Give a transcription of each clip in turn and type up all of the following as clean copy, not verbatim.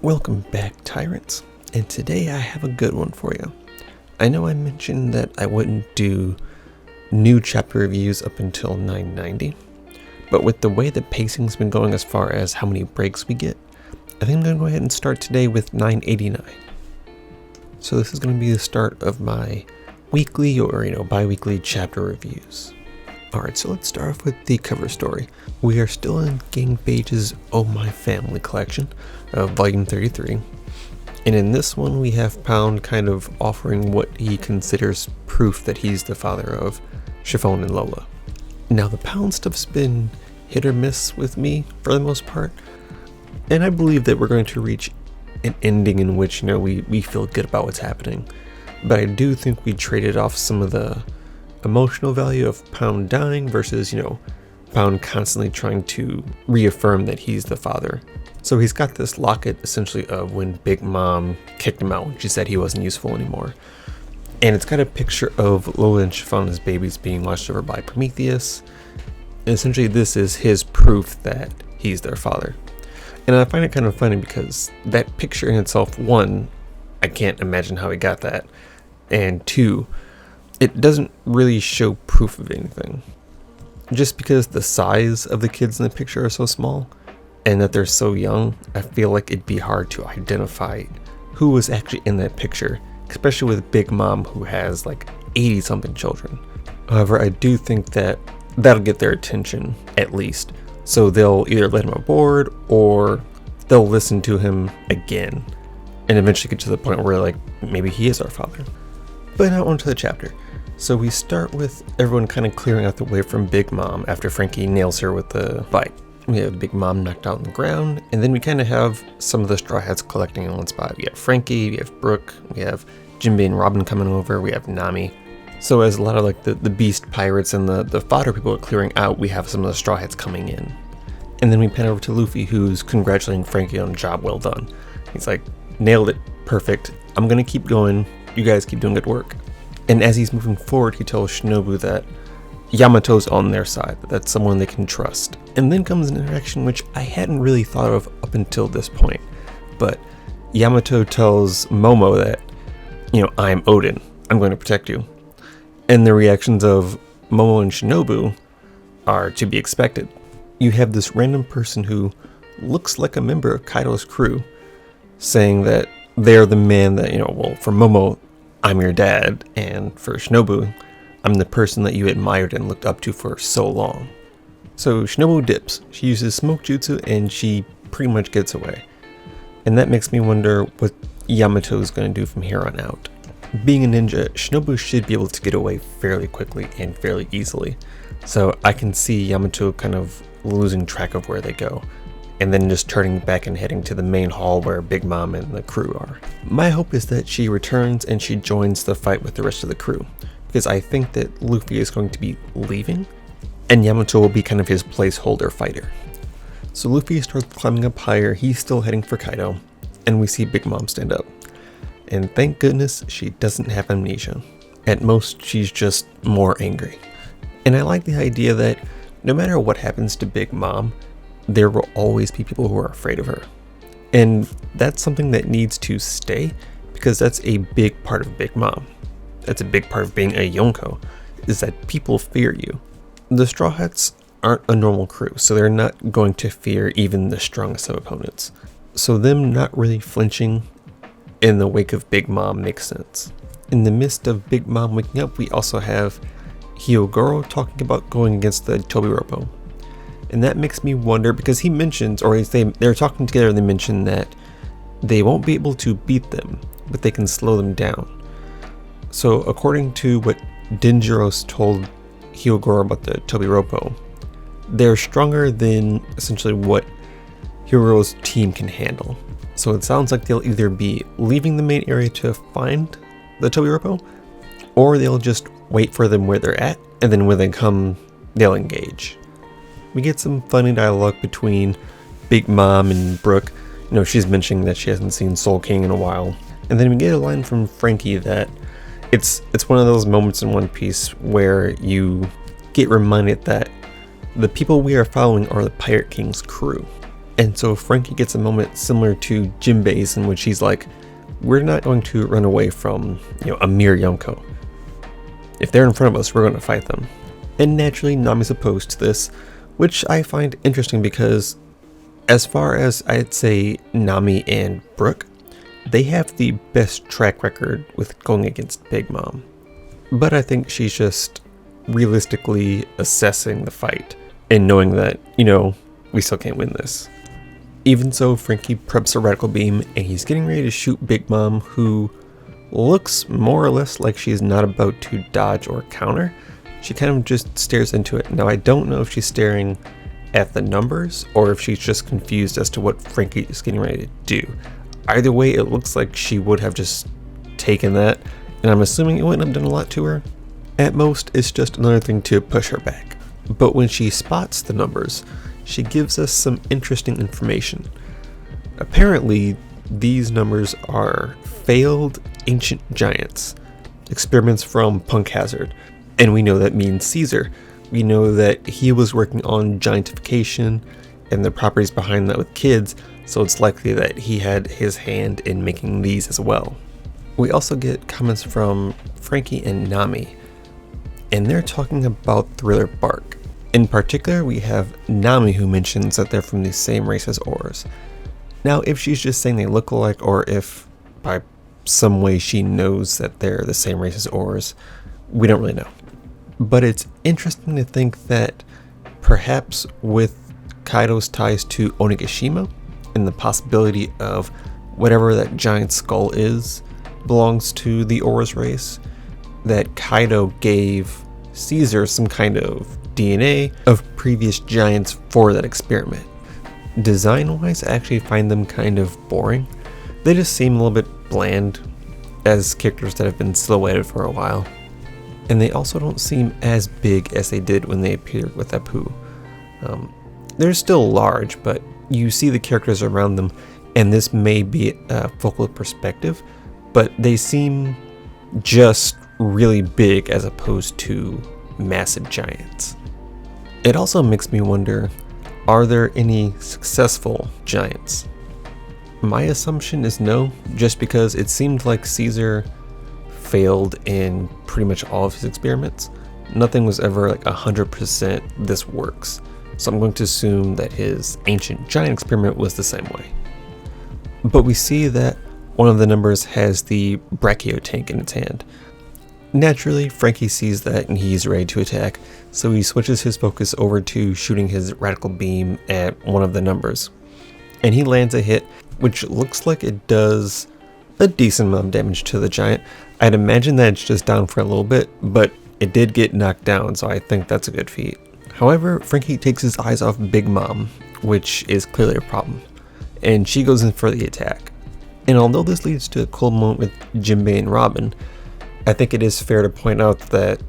Welcome back, Tyrants, and today I have a good one for you. I know I mentioned that I wouldn't do new chapter reviews up until 990, but with the way the pacing's been going as far as how many breaks we get, I think I'm going to go ahead and start today with 989. So this is going to be the start of my weekly or bi-weekly chapter reviews. Alright, so let's start off with the cover story. We are still in Gang Bage's Oh My Family collection of volume 33. And in this one we have Pound kind of offering what he considers proof that he's the father of Chiffon and Lola. Now the Pound stuff's been hit or miss with me for the most part. And I believe that we're going to reach an ending in which, we feel good about what's happening. But I do think we traded off some of the emotional value of Pound dying versus, Pound constantly trying to reaffirm that he's the father. So he's got this locket essentially of when Big Mom kicked him out when she said he wasn't useful anymore. And it's got a picture of Lola and Chiffon as babies being watched over by Prometheus. And essentially this is his proof that he's their father. And I find it kind of funny because that picture in itself, one, I can't imagine how he got that. And two, it doesn't really show proof of anything. Just because the size of the kids in the picture are so small and that they're so young, I feel like it'd be hard to identify who was actually in that picture, especially with Big Mom who has like 80 something children. However, I do think that that'll get their attention at least. So they'll either let him aboard or they'll listen to him again and eventually get to the point where like maybe he is our father. But now onto the chapter. So we start with everyone kind of clearing out the way from Big Mom after Frankie nails her with the bike. We have Big Mom knocked out on the ground, and then we kind of have some of the Straw Hats collecting in one spot. We have Frankie, we have Brooke, we have Jinbei and Robin coming over, we have Nami. So as a lot of like the Beast Pirates and the fodder people are clearing out, we have some of the Straw Hats coming in. And then we pan over to Luffy, who's congratulating Frankie on a job well done. He's like, nailed it, perfect, I'm gonna keep going, you guys keep doing good work. And as he's moving forward, he tells Shinobu that Yamato's on their side, that's someone they can trust. And then comes an interaction which I hadn't really thought of up until this point. But Yamato tells Momo that, I'm Odin, I'm going to protect you. And the reactions of Momo and Shinobu are to be expected. You have this random person who looks like a member of Kaido's crew saying that they're the man that, for Momo, I'm your dad, and for Shinobu, I'm the person that you admired and looked up to for so long. So Shinobu dips. She uses smoke jutsu and she pretty much gets away. And that makes me wonder what Yamato is going to do from here on out. Being a ninja, Shinobu should be able to get away fairly quickly and fairly easily. So I can see Yamato kind of losing track of where they go, and then just turning back and heading to the main hall where Big Mom and the crew are. My hope is that she returns and she joins the fight with the rest of the crew, because I think that Luffy is going to be leaving, and Yamato will be kind of his placeholder fighter. So Luffy starts climbing up higher, he's still heading for Kaido, and we see Big Mom stand up. And thank goodness she doesn't have amnesia. At most, she's just more angry. And I like the idea that no matter what happens to Big Mom, there will always be people who are afraid of her. And that's something that needs to stay, because that's a big part of Big Mom. That's a big part of being a Yonko, is that people fear you. The Straw Hats aren't a normal crew, so they're not going to fear even the strongest of opponents. So them not really flinching in the wake of Big Mom makes sense. In the midst of Big Mom waking up, we also have Hyogoro talking about going against the Tobiropo. And that makes me wonder, because he mentions, or they're talking together and they mention that they won't be able to beat them, but they can slow them down. So according to what Denjiros told Hyogoro about the Tobiropo, they're stronger than essentially what Hyogoro's team can handle. So it sounds like they'll either be leaving the main area to find the Tobiropo, or they'll just wait for them where they're at, and then when they come, they'll engage. We get some funny dialogue between Big Mom and Brooke. She's mentioning that she hasn't seen Soul King in a while. And then we get a line from Frankie that it's one of those moments in One Piece where you get reminded that the people we are following are the Pirate King's crew. And so Frankie gets a moment similar to Jinbei's, in which he's like, we're not going to run away from, Amir Yonko. If they're in front of us, we're going to fight them. And naturally, Nami's opposed to this, which I find interesting because as far as I'd say Nami and Brooke, they have the best track record with going against Big Mom. But I think she's just realistically assessing the fight and knowing that, we still can't win this. Even so, Frankie preps a radical beam and he's getting ready to shoot Big Mom, who looks more or less like she's not about to dodge or counter. She kind of just stares into it. Now, I don't know if she's staring at the numbers or if she's just confused as to what Frankie is getting ready to do. Either way, it looks like she would have just taken that, and I'm assuming it wouldn't have done a lot to her. At most, it's just another thing to push her back. But when she spots the numbers, she gives us some interesting information. Apparently, these numbers are failed ancient giants, experiments from Punk Hazard, and we know that means Caesar. We know that he was working on giantification and the properties behind that with kids, so it's likely that he had his hand in making these as well. We also get comments from Frankie and Nami, and they're talking about Thriller Bark. In particular, we have Nami, who mentions that they're from the same race as Oars. Now, if she's just saying they look alike, or if by some way she knows that they're the same race as Oars, we don't really know. But it's interesting to think that perhaps with Kaido's ties to Onigashima and the possibility of whatever that giant skull is belongs to the Oars race, that Kaido gave Caesar some kind of DNA of previous giants for that experiment. Design-wise, I actually find them kind of boring. They just seem a little bit bland as characters that have been silhouetted for a while. And they also don't seem as big as they did when they appeared with Apu. They're still large, but you see the characters around them, and this may be a focal perspective, but they seem just really big as opposed to massive giants. It also makes me wonder, are there any successful giants? My assumption is no, just because it seemed like Caesar failed in pretty much all of his experiments. Nothing was ever like 100% this works. So I'm going to assume that his ancient giant experiment was the same way. But we see that one of the numbers has the brachio tank in its hand. Naturally, Frankie sees that and he's ready to attack, so he switches his focus over to shooting his radical beam at one of the numbers. And he lands a hit, which looks like it does a decent amount of damage to the giant. I'd imagine that it's just down for a little bit, but it did get knocked down, so I think that's a good feat. However, Frankie takes his eyes off Big Mom, which is clearly a problem, and she goes in for the attack. And although this leads to a cool moment with Jinbei and Robin, I think it is fair to point out that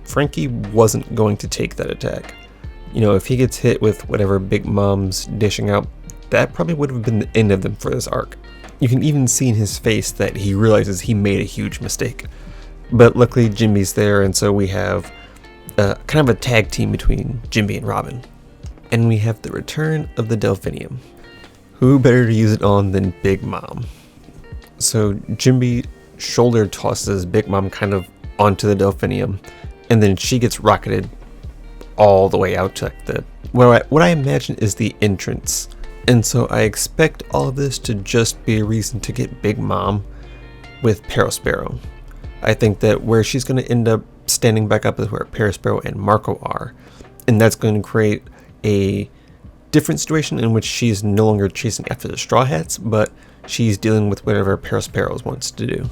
Frankie wasn't going to take that attack. If he gets hit with whatever Big Mom's dishing out, that probably would have been the end of them for this arc. You can even see in his face that he realizes he made a huge mistake. But luckily Jinbei's there, and so we have kind of a tag team between Jinbei and Robin. And we have the return of the Delphinium. Who better to use it on than Big Mom? So Jinbei shoulder tosses Big Mom kind of onto the Delphinium, and then she gets rocketed all the way out to what I imagine is the entrance. And so I expect all of this to just be a reason to get Big Mom with Perospero. I think that where she's going to end up standing back up is where Perospero and Marco are, and that's going to create a different situation in which she's no longer chasing after the Straw Hats, but she's dealing with whatever Perospero wants to do.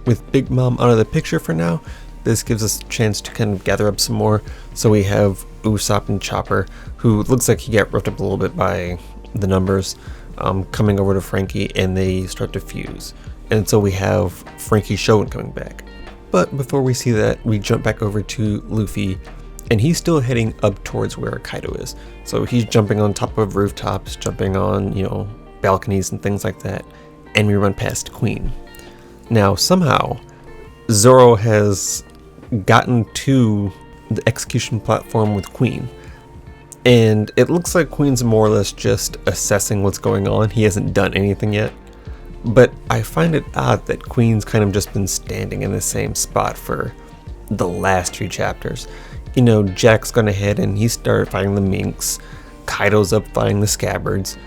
With Big Mom out of the picture for now, this gives us a chance to kind of gather up some more. So we have Usopp and Chopper, who looks like he got roughed up a little bit by the numbers, coming over to Frankie, and they start to fuse. And so we have Frankie Shogun coming back. But before we see that, we jump back over to Luffy, and he's still heading up towards where Kaido is. So he's jumping on top of rooftops, jumping on, balconies and things like that, and we run past Queen. Now, somehow, Zoro has gotten to the execution platform with Queen, And it looks like Queen's more or less just assessing what's going on. He hasn't done anything yet. But I find it odd that Queen's kind of just been standing in the same spot for the last 2 chapters. You know, Jack's gone ahead and he started fighting the minks. Kaido's up fighting the scabbards.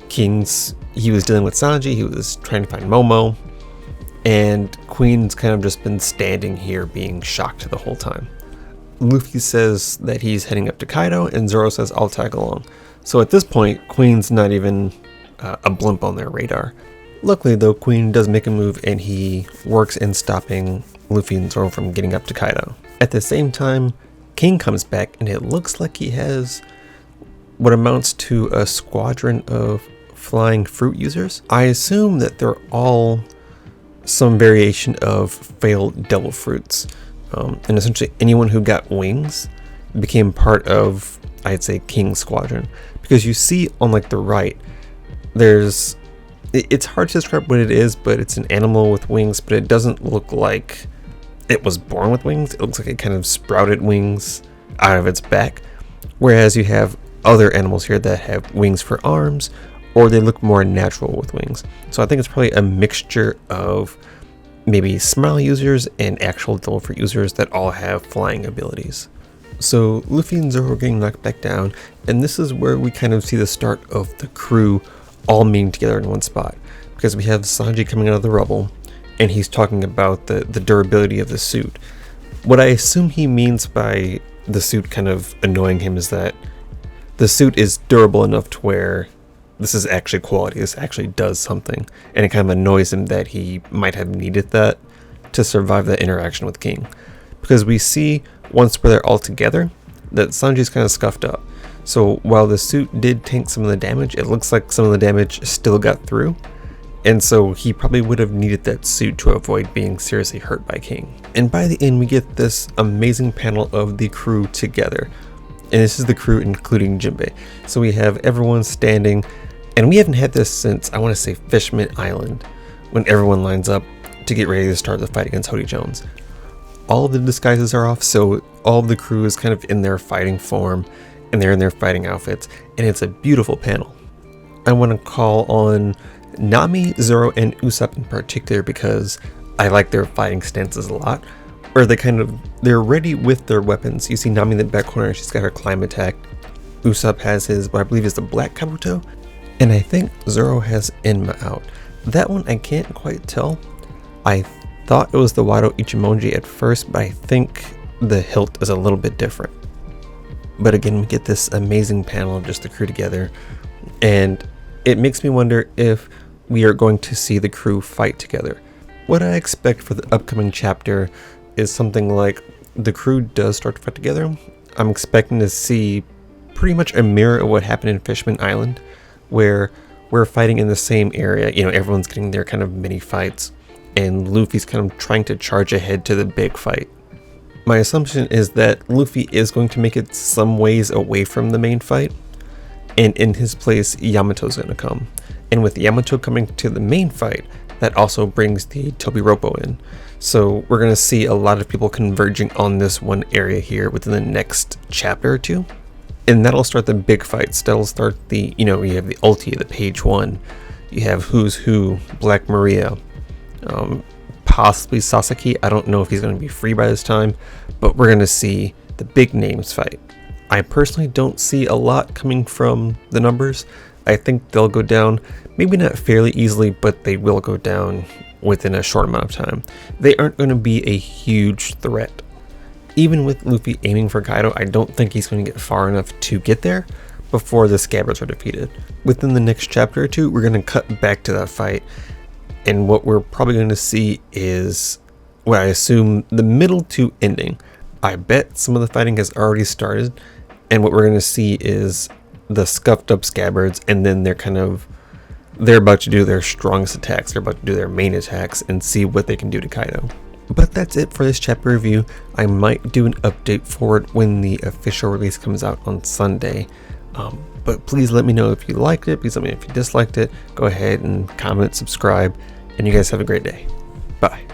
He was dealing with Sanji, he was trying to find Momo. And Queen's kind of just been standing here being shocked the whole time. Luffy says that he's heading up to Kaido, and Zoro says, I'll tag along. So at this point, Queen's not even a blimp on their radar. Luckily though, Queen does make a move and he works in stopping Luffy and Zoro from getting up to Kaido. At the same time, King comes back and it looks like he has what amounts to a squadron of flying fruit users. I assume that they're all some variation of failed devil fruits. And essentially anyone who got wings became part of, I'd say, King's squadron. Because you see on like the right, it's hard to describe what it is, but it's an animal with wings, but it doesn't look like it was born with wings. It looks like it kind of sprouted wings out of its back. Whereas you have other animals here that have wings for arms, or they look more natural with wings. So I think it's probably a mixture of maybe smile users and actual devil fruit users that all have flying abilities. So Luffy and Zoro are getting knocked back down, and this is where we kind of see the start of the crew all meeting together in one spot, because we have Sanji coming out of the rubble and he's talking about the durability of the suit. What I assume he means by the suit kind of annoying him is that the suit is durable enough to where this is actually quality, this actually does something, and it kind of annoys him that he might have needed that to survive that interaction with King. Because we see once they're all together that Sanji's kind of scuffed up. So while the suit did tank some of the damage, it looks like some of the damage still got through. And so he probably would have needed that suit to avoid being seriously hurt by King. And by the end, we get this amazing panel of the crew together. And this is the crew including Jinbei. So we have everyone standing, and we haven't had this since, I want to say, Fishman Island, when everyone lines up to get ready to start the fight against Hody Jones. All of the disguises are off, so all of the crew is kind of in their fighting form, and they're in their fighting outfits, and it's a beautiful panel. I want to call on Nami, Zoro, and Usopp in particular because I like their fighting stances a lot. Or they're ready with their weapons. You see Nami in the back corner, she's got her climb attack. Usopp has his, what I believe is the Black Kabuto. And I think Zoro has Enma out. That one I can't quite tell. I thought it was the Wado Ichimonji at first, but I think the hilt is a little bit different. But again, we get this amazing panel of just the crew together, and it makes me wonder if we are going to see the crew fight together. What I expect for the upcoming chapter is something like the crew does start to fight together. I'm expecting to see pretty much a mirror of what happened in Fishman Island, where we're fighting in the same area. You know, everyone's getting their kind of mini fights, and Luffy's kind of trying to charge ahead to the big fight. My assumption is that Luffy is going to make it some ways away from the main fight, and in his place Yamato's going to come. And with Yamato coming to the main fight, that also brings the Tobiropo in. So we're going to see a lot of people converging on this one area here within the next chapter or two. And that'll start the big fights. That'll start the, you have the ulti, the page 1. You have Who's Who, Black Maria, possibly Sasaki. I don't know if he's going to be free by this time, but we're going to see the big names fight. I personally don't see a lot coming from the numbers. I think they'll go down, maybe not fairly easily, but they will go down within a short amount of time. They aren't going to be a huge threat. Even with Luffy aiming for Kaido, I don't think he's going to get far enough to get there before the Scabbards are defeated. Within the next chapter or two, we're going to cut back to that fight, and what we're probably going to see is what I assume the middle to ending. I bet some of the fighting has already started, and what we're going to see is the scuffed up Scabbards, and then they're about to do their strongest attacks. They're about to do their main attacks and see what they can do to Kaido. But that's it for this chapter review. I might do an update for it when the official release comes out on Sunday. But please let me know if you liked it. Please let me know if you disliked it. Go ahead and comment, subscribe, and you guys have a great day. Bye.